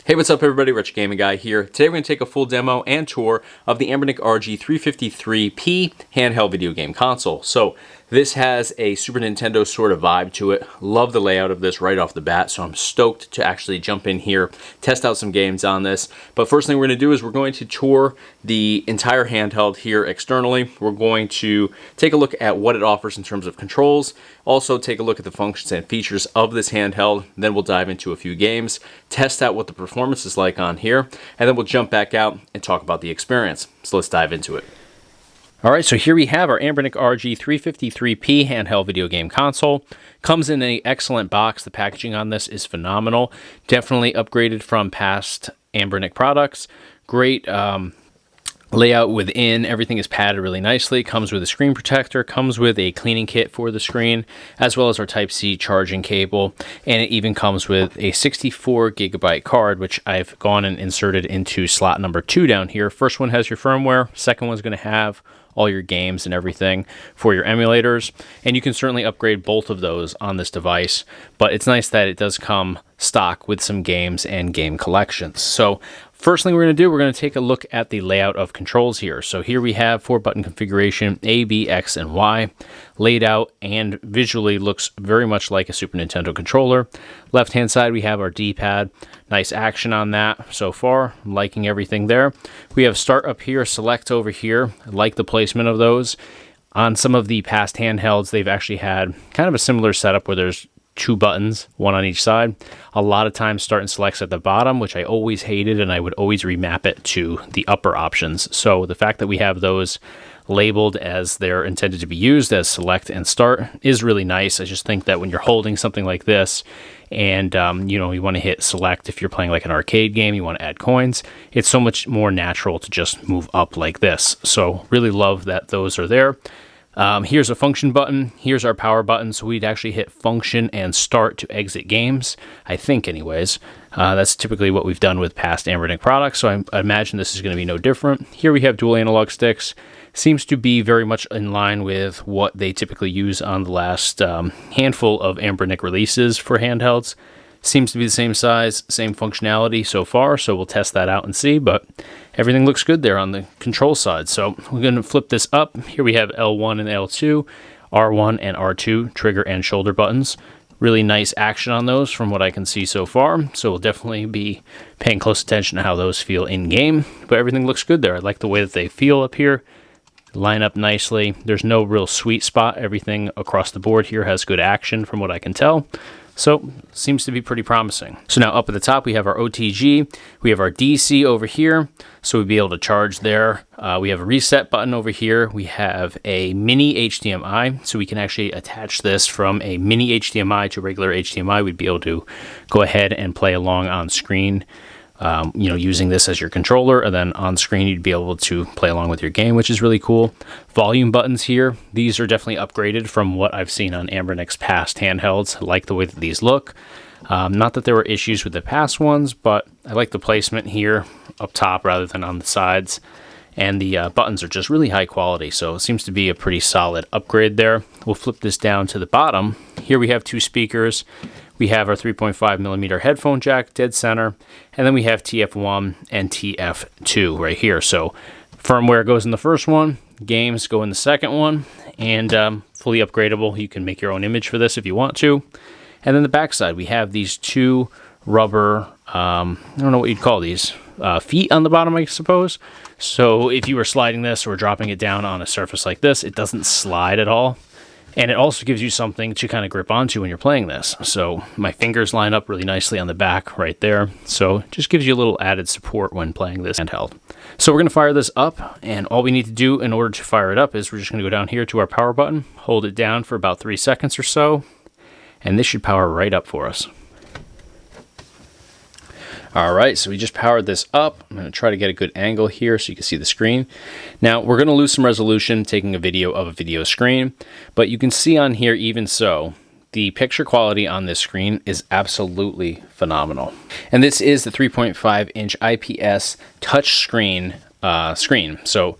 Hey, what's up everybody, Retro Gaming Guy here. Today we're going to take a full demo and tour of the Anbernic RG353P handheld video game console. So this has a Super Nintendo sort of vibe to it. Love the layout of this right off the bat, so I'm stoked to actually jump in here, test out some games on this. But first thing we're going to do is we're going to tour the entire handheld here externally. We're going to take a look at what it offers in terms of controls, also take a look at the functions and features of this handheld, then we'll dive into a few games, test out what the performance is like on here, and then we'll jump back out and talk about the experience. So let's dive into it. Alright, so here we have our Anbernic RG353P handheld video game console. Comes in an excellent box. The packaging on this is phenomenal. Definitely upgraded from past Anbernic products. Great layout within. Everything is padded really nicely. Comes with a screen protector. Comes with a cleaning kit for the screen, as well as our Type-C charging cable. And it even comes with a 64GB card, which I've gone and inserted into slot number 2 down here. First one has your firmware. Second one's going to have all your games and everything for your emulators, and you can certainly upgrade both of those on this device, but it's nice that it does come stock with some games and game collections. So first thing we're going to do, we're going to take a look at the layout of controls here. So here we have 4-button configuration, A, B, X, and Y, laid out and visually looks very much like a Super Nintendo controller. Left hand side we have our D-pad. Nice action on that so far. I'm liking everything there. We have start up here, select over here. I like the placement of those. On some of the past handhelds, they've actually had kind of a similar setup where there's 2 buttons, one on each side. A lot of times start and selects at the bottom, which I always hated, and I would always remap it to the upper options. So the fact that we have those labeled as they're intended to be used as select and start is really nice. I just think that when you're holding something like this and you want to hit select if you're playing like an arcade game, you want to add coins, it's so much more natural to just move up like this. So really love that those are there. Here's a function button. Here's our power button. So we'd actually hit function and start to exit games, I think anyways. That's typically what we've done with past Anbernic products, so I imagine this is going to be no different. Here we have dual analog sticks. Seems to be very much in line with what they typically use on the last handful of Anbernic releases for handhelds. Seems to be the same size, same functionality so far, so we'll test that out and see, but everything looks good there on the control side. So we're going to flip this up. Here we have L1 and L2, R1 and R2 trigger and shoulder buttons. Really nice action on those from what I can see so far, so we'll definitely be paying close attention to how those feel in-game, but everything looks good there. I like the way that they feel up here. Line up nicely. There's no real sweet spot. Everything across the board here has good action from what I can tell. So seems to be pretty promising. So now up at the top we have our OTG, we have our DC over here, so we'd be able to charge there. We have a reset button over here. We have a mini HDMI, so we can actually attach this from a mini HDMI to regular HDMI. We'd be able to go ahead and play along on screen, using this as your controller, and then on screen you'd be able to play along with your game, which is really cool. Volume buttons here, these are definitely upgraded from what I've seen on Anbernic's past handhelds. I like the way that these look. Not that there were issues with the past ones, but I like the placement here up top rather than on the sides. And the buttons are just really high quality, so it seems to be a pretty solid upgrade there. We'll flip this down to the bottom. Here we have 2 speakers. We have our 3.5mm headphone jack, dead center, and then we have TF1 and TF2 right here. So firmware goes in the first one, games go in the second one, and fully upgradable. You can make your own image for this if you want to. And then the back side, we have these 2 rubber, I don't know what you'd call these, feet on the bottom, I suppose. So if you were sliding this or dropping it down on a surface like this, it doesn't slide at all. And it also gives you something to kind of grip onto when you're playing this. So my fingers line up really nicely on the back right there. So it just gives you a little added support when playing this handheld. So we're going to fire this up, and all we need to do in order to fire it up is we're just going to go down here to our power button, hold it down for about 3 seconds or so, and this should power right up for us. Alright, so we just powered this up. I'm going to try to get a good angle here so you can see the screen. Now, we're going to lose some resolution taking a video of a video screen, but you can see on here even so, the picture quality on this screen is absolutely phenomenal. And this is the 3.5-inch IPS touchscreen screen. So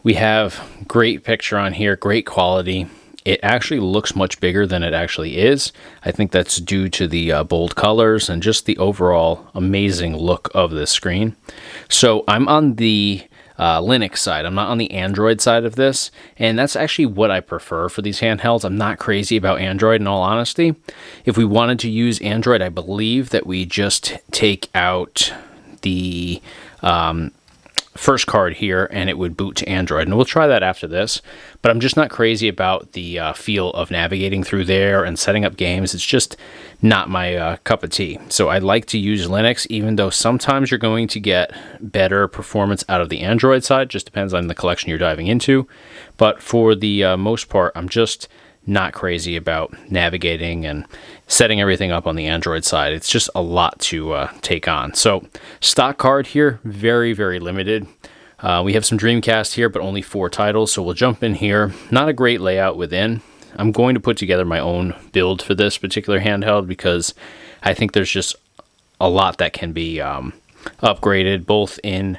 we have great picture on here, great quality. it actually looks much bigger than it actually is. I think that's due to the bold colors and just the overall amazing look of this screen. So I'm on the Linux side. I'm not on the Android side of this, and that's actually what I prefer for these handhelds. I'm not crazy about Android in all honesty. If we wanted to use Android, I believe that we just take out the first card here and it would boot to Android, and we'll try that after this. But I'm just not crazy about the feel of navigating through there and setting up games. It's just not my cup of tea. So I like to use Linux, even though sometimes you're going to get better performance out of the Android side. Just depends on the collection you're diving into. But for the most part, I'm just not crazy about navigating and setting everything up on the Android side. It's just a lot to take on. So stock card here, very, very limited. We have some Dreamcast here, but only 4 titles. So we'll jump in here. Not a great layout within. I'm going to put together my own build for this particular handheld because I think there's just a lot that can be upgraded, both in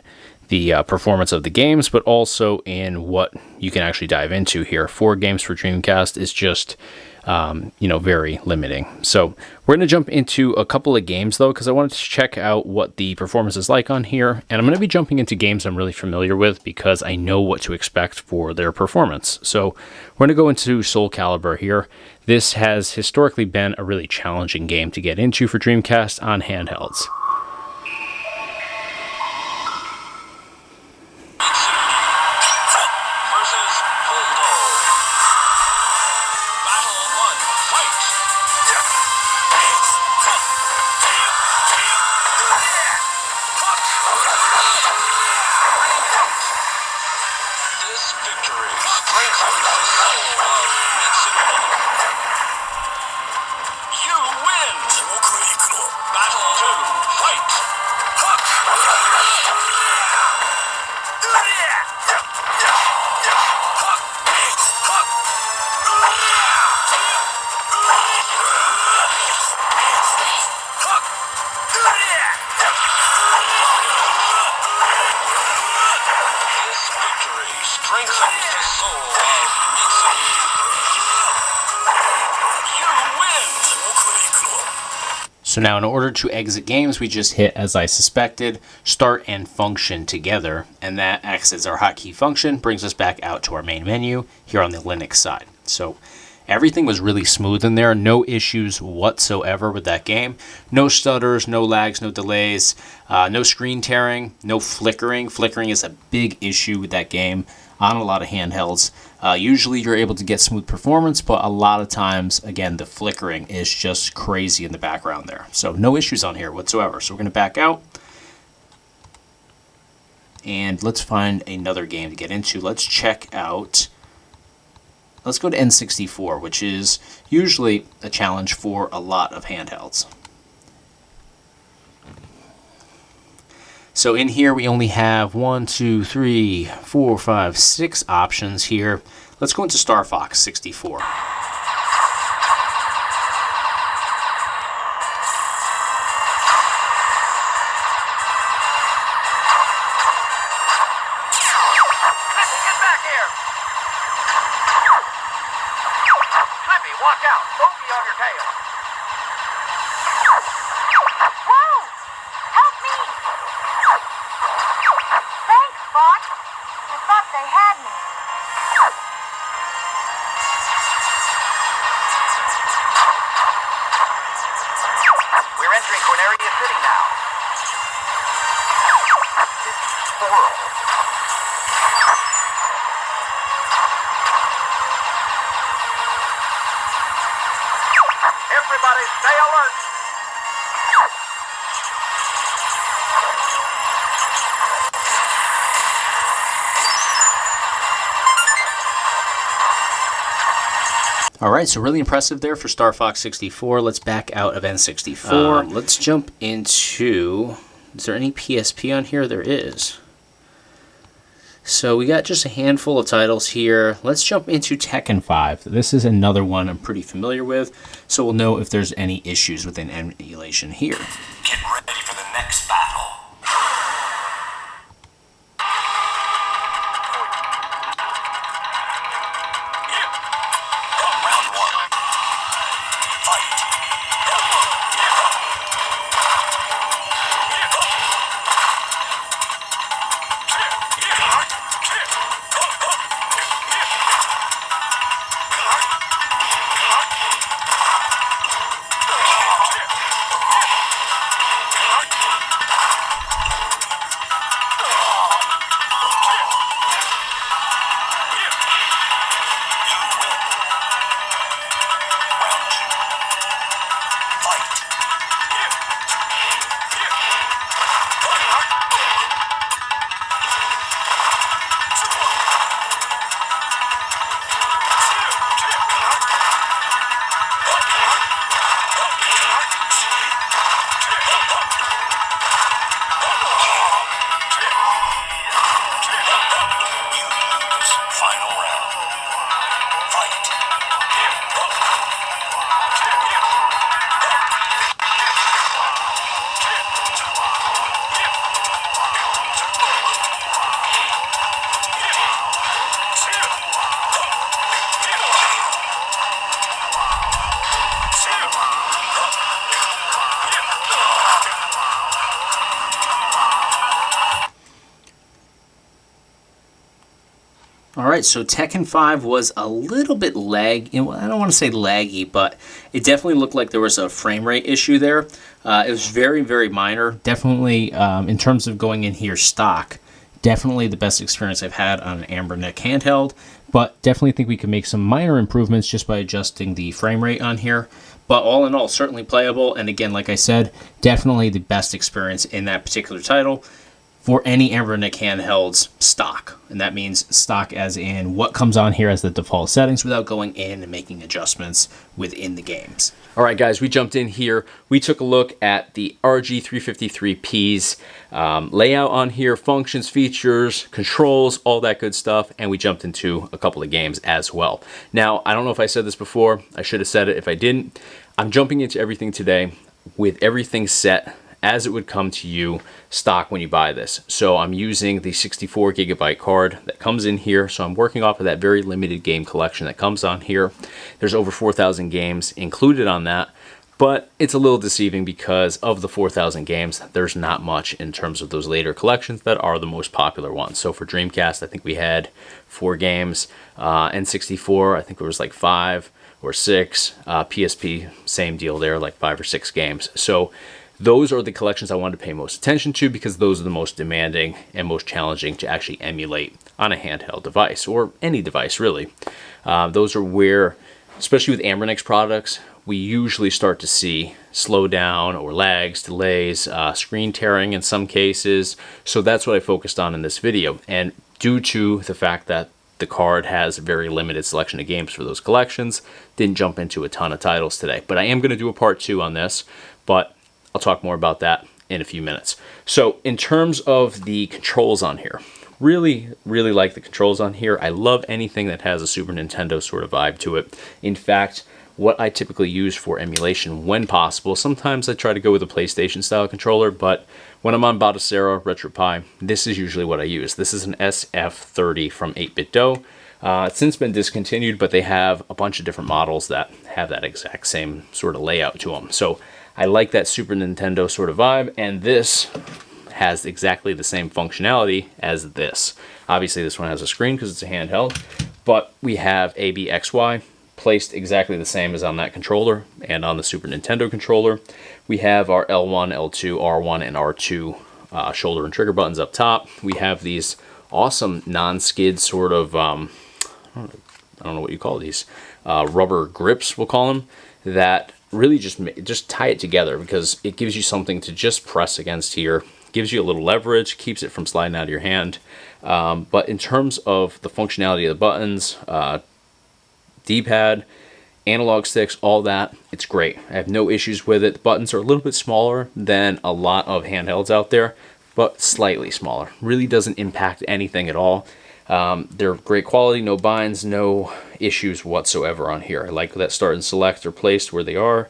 the performance of the games, but also in what you can actually dive into here. 4 games for Dreamcast is just, very limiting. So we're going to jump into a couple of games, though, because I wanted to check out what the performance is like on here. And I'm going to be jumping into games I'm really familiar with because I know what to expect for their performance. So we're going to go into Soul Calibur here. This has historically been a really challenging game to get into for Dreamcast on handhelds. So now in order to exit games, we just hit, as I suspected, start and function together, and that acts as our hotkey function, brings us back out to our main menu here on the Linux side. So everything was really smooth in there, no issues whatsoever with that game. No stutters, no lags, no delays, no screen tearing, no flickering. Flickering is a big issue with that game on a lot of handhelds. Usually you're able to get smooth performance, but a lot of times, again, the flickering is just crazy in the background there. So no issues on here whatsoever. So we're going to back out. And let's find another game to get into. Let's check out... Let's go to N64, which is usually a challenge for a lot of handhelds. So in here we only have 1, 2, 3, 4, 5, 6 options here. Let's go into Star Fox 64. Watch out! Bogey on your tail! Whoa! Help me! Thanks, Fox. I thought they had me. We're entering Corneria City now. This is horrible. Everybody stay alert! Alright, so really impressive there for Star Fox 64. Let's back out of N64. Let's jump into... Is there any PSP on here? There is. So we got just a handful of titles here. Let's jump into Tekken 5. This is another one I'm pretty familiar with, so we'll know if there's any issues within emulation here. Get ready for the next battle. Alright, so Tekken 5 was a little bit I don't want to say laggy, but it definitely looked like there was a frame rate issue there. It was very, very minor. Definitely, in terms of going in here stock, definitely the best experience I've had on an Anbernic handheld, but definitely think we can make some minor improvements just by adjusting the frame rate on here. But all in all, certainly playable, and again, like I said, definitely the best experience in that particular title for any Anbernic handhelds stock. And that means stock as in what comes on here as the default settings without going in and making adjustments within the games. All right, guys, we jumped in here. We took a look at the RG353P's layout on here, functions, features, controls, all that good stuff, and we jumped into a couple of games as well. Now, I don't know if I said this before. I should have said it if I didn't. I'm jumping into everything today with everything set as it would come to you stock when you buy this. So I'm using the 64 gigabyte card that comes in here. So I'm working off of that very limited game collection that comes on here. There's over 4,000 games included on that, but it's a little deceiving because of the 4,000 games, there's not much in terms of those later collections that are the most popular ones. So for Dreamcast, I think we had 4 games. N64, I think there was like 5 or 6. PSP, same deal there, like 5 or 6 games. So those are the collections I wanted to pay most attention to because those are the most demanding and most challenging to actually emulate on a handheld device or any device really. Those are where, especially with Anbernic's products, we usually start to see slowdown or lags, delays, screen tearing in some cases. So that's what I focused on in this video. And due to the fact that the card has a very limited selection of games for those collections, didn't jump into a ton of titles today. But I am going to do a part 2 on this, but I'll talk more about that in a few minutes. So in terms of the controls on here, really like the controls on here. I love anything that has a Super Nintendo sort of vibe to it. In fact, what I typically use for emulation when possible, sometimes I try to go with a PlayStation style controller, but when I'm on Batocera, RetroPie, this is usually what I use. This is an SF30 from 8BitDo. It's since been discontinued, but they have a bunch of different models that have that exact same sort of layout to them. So I like that Super Nintendo sort of vibe, and this has exactly the same functionality as this. Obviously, this one has a screen because it's a handheld, but we have ABXY placed exactly the same as on that controller and on the Super Nintendo controller. We have our L1, L2, R1, and R2 shoulder and trigger buttons up top. We have these awesome non-skid sort of, I don't know what you call these, rubber grips, we'll call them, that really just tie it together because it gives you something to just press against here, gives you a little leverage, keeps it from sliding out of your hand. But in terms of the functionality of the buttons, D-pad, analog sticks, all that, it's great. I have no issues with it. The buttons are a little bit smaller than a lot of handhelds out there, but slightly smaller. Really doesn't impact anything at all. They're great quality, no binds, no issues whatsoever on here. I like that start and select are placed where they are.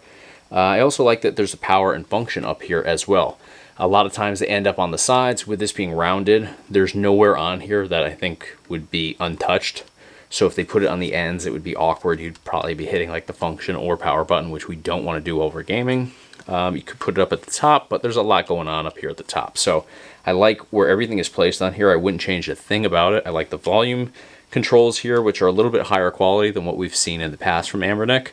I also like that there's a power and function up here as well. A lot of times they end up on the sides. With this being rounded, there's nowhere on here that I think would be untouched. So if they put it on the ends, it would be awkward. You'd probably be hitting like the function or power button, which we don't want to do over gaming. You could put it up at the top, but there's a lot going on up here at the top. So I like where everything is placed on here. I wouldn't change a thing about it. I like the volume controls here, which are a little bit higher quality than what we've seen in the past from Anbernic.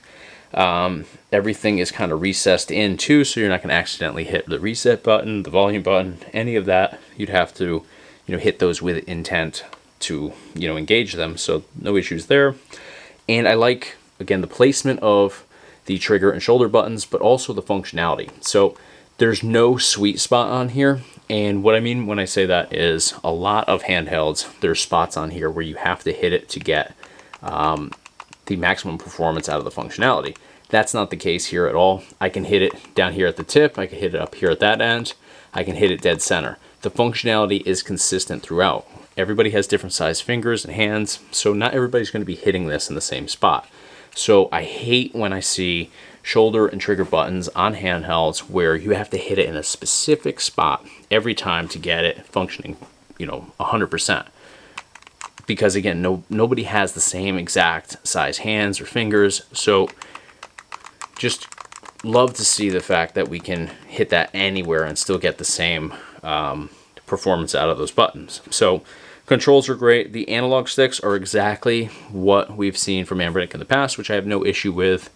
Everything is kind of recessed in too, so you're not going to accidentally hit the reset button, the volume button, any of that. You'd have to, hit those with intent to, engage them. So no issues there. And I like, again, the placement of the trigger and shoulder buttons, but also the functionality. So there's no sweet spot on here. And what I mean when I say that is a lot of handhelds, there's spots on here where you have to hit it to get the maximum performance out of the functionality. That's not the case here at all. I can hit it down here at the tip. I can hit it up here at that end. I can hit it dead center. The functionality is consistent throughout. Everybody has different size fingers and hands, so not everybody's going to be hitting this in the same spot. So I hate when I see shoulder and trigger buttons on handhelds where you have to hit it in a specific spot every time to get it functioning, 100%. Because again, nobody has the same exact size hands or fingers, so just love to see the fact that we can hit that anywhere and still get the same performance out of those buttons. So controls are great. The analog sticks are exactly what we've seen from Anbernic in the past, which I have no issue with.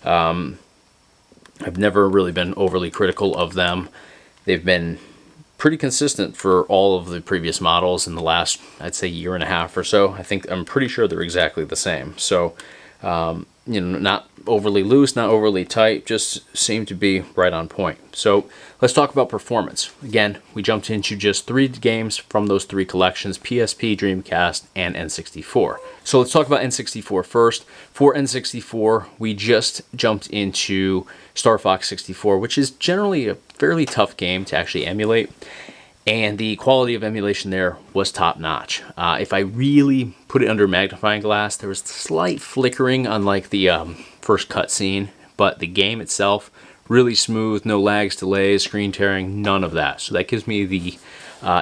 I've never really been overly critical of them. They've been pretty consistent for all of the previous models in the last, I'd say, year and a half or so. I'm pretty sure they're exactly the same. So, not overly loose, not overly tight, just seem to be right on point. So let's talk about performance. Again, we jumped into just 3 games from those 3 collections: PSP, Dreamcast, and N64. So let's talk about N64 first. For N64, we just jumped into Star Fox 64, which is generally a fairly tough game to actually emulate. And the quality of emulation there was top notch. If I really put it under magnifying glass, there was slight flickering on like the first cutscene, but the game itself, really smooth, no lags, delays, screen tearing, none of that. So that gives me the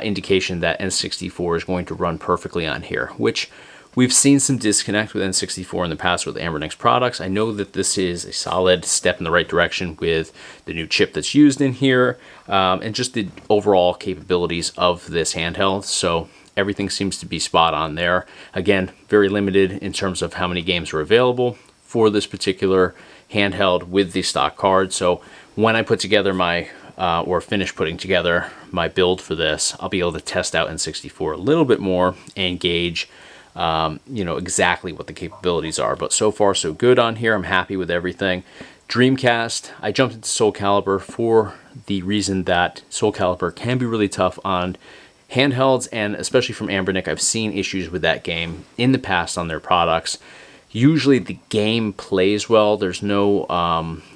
indication that N64 is going to run perfectly on here, which we've seen some disconnect with N64 in the past with Anbernic's products. I know that this is a solid step in the right direction with the new chip that's used in here, and just the overall capabilities of this handheld. So everything seems to be spot on there. Again, very limited in terms of how many games are available for this particular handheld with the stock card. So when I put together my or finish putting together my build for this, I'll be able to test out N64 a little bit more and gauge exactly what the capabilities are. But so far so good on here. I'm happy with everything. Dreamcast, I jumped into Soul Calibur for the reason that Soul Calibur can be really tough on handhelds, and especially from Anbernic, I've seen issues with that game in the past on their products. Usually the game plays well. There's no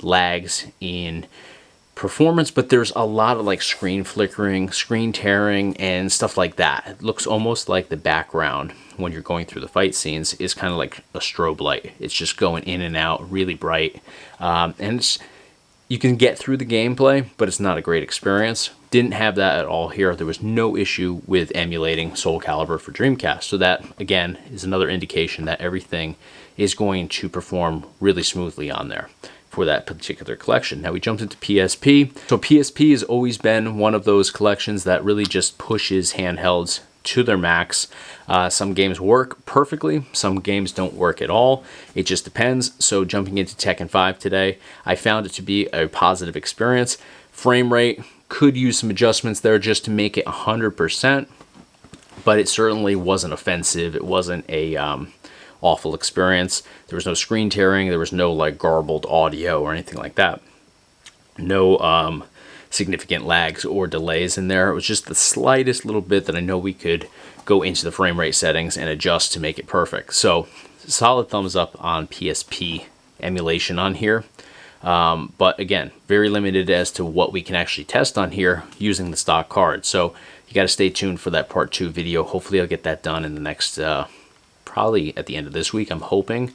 lags in performance, but there's a lot of like screen flickering, screen tearing, and stuff like that. It looks almost like the background when you're going through the fight scenes is kind of like a strobe light. It's just going in and out, really bright, and you can get through the gameplay, but it's not a great experience. Didn't have that at all here. There was no issue with emulating Soul Calibur for Dreamcast. So that, again, is another indication that everything is going to perform really smoothly on there for that particular collection. Now we jumped into PSP. So PSP has always been one of those collections that really just pushes handhelds to their max. Some games work perfectly, some games don't work at all. It just depends. So jumping into Tekken 5 today, I found it to be a positive experience. Frame rate could use some adjustments there just to make it 100%, but it certainly wasn't offensive. It wasn't a awful experience. There was no screen tearing. There was no like garbled audio or anything like that. No significant lags or delays in there. It was just the slightest little bit that I know we could go into the frame rate settings and adjust to make it perfect. So solid thumbs up on PSP emulation on here. But again, very limited as to what we can actually test on here using the stock card. So you got to stay tuned for that part 2 video. Hopefully I'll get that done in the next, probably at the end of this week, I'm hoping.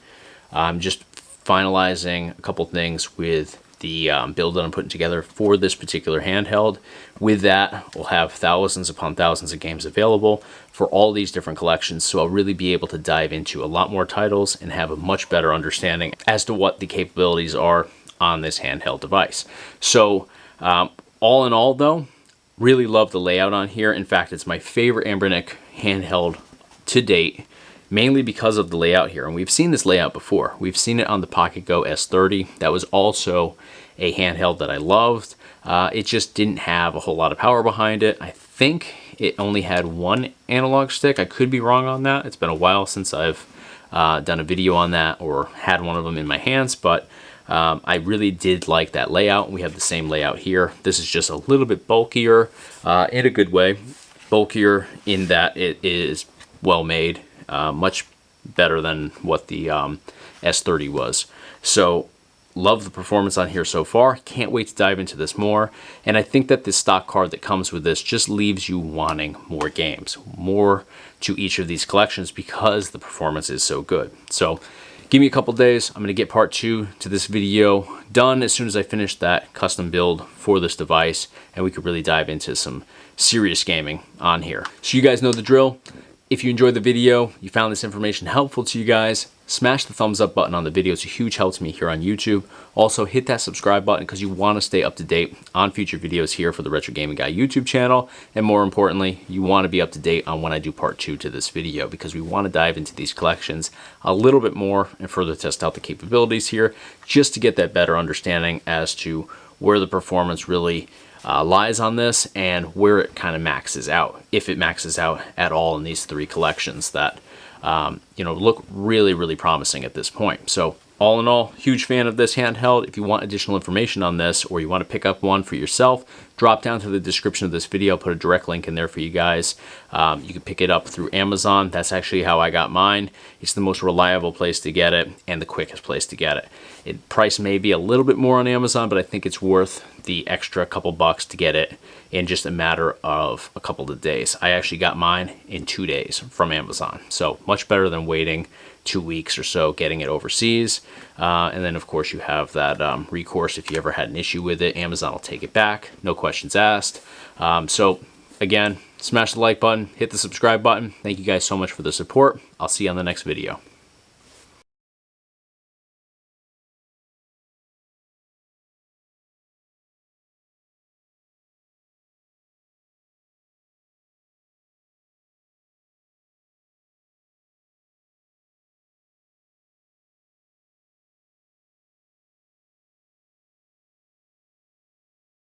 I'm just finalizing a couple things with the build that I'm putting together for this particular handheld. With that, we'll have thousands upon thousands of games available for all these different collections, so I'll really be able to dive into a lot more titles and have a much better understanding as to what the capabilities are on this handheld device. So all in all though, really love the layout on here. In fact, it's my favorite Anbernic handheld to date. mainly because of the layout here. And we've seen this layout before. We've seen it on the Pocket Go S30. That was also a handheld that I loved. It just didn't have a whole lot of power behind it. I think it only had one analog stick. I could be wrong on that. It's been a while since I've done a video on that or had one of them in my hands, but I really did like that layout. We have the same layout here. This is just a little bit bulkier in a good way. Bulkier in that it is well made, much better than what the S30 was. So love the performance on here so far. Can't wait to dive into this more. And I think that the stock card that comes with this just leaves you wanting more games, more to each of these collections because the performance is so good. So give me a couple days. I'm going to get part 2 to this video done as soon as I finish that custom build for this device, and we could really dive into some serious gaming on here. So you guys know the drill. If you enjoyed the video, you found this information helpful to you guys, smash the thumbs up button on the video. It's a huge help to me here on YouTube. Also, hit that subscribe button because you want to stay up to date on future videos here for the Retro Gaming Guy YouTube channel. And more importantly, you want to be up to date on when I do part 2 to this video because we want to dive into these collections a little bit more and further test out the capabilities here just to get that better understanding as to where the performance really lies on this and where it kind of maxes out, if it maxes out at all in these 3 collections that look really, really promising at this point. So all in all, huge fan of this handheld. If you want additional information on this or you want to pick up one for yourself, drop down to the description of this video. I'll put a direct link in there for you guys. You can pick it up through Amazon. That's actually how I got mine. It's the most reliable place to get it and the quickest place to get it. Price may be a little bit more on Amazon, but I think it's worth the extra couple bucks to get it in just a matter of a couple of days. I actually got mine in 2 days from Amazon. So much better than waiting 2 weeks or so getting it overseas. And then of course you have that recourse if you ever had an issue with it. Amazon will take it back, no questions asked. So again, smash the like button, hit the subscribe button. Thank you guys so much for the support. I'll see you on the next video.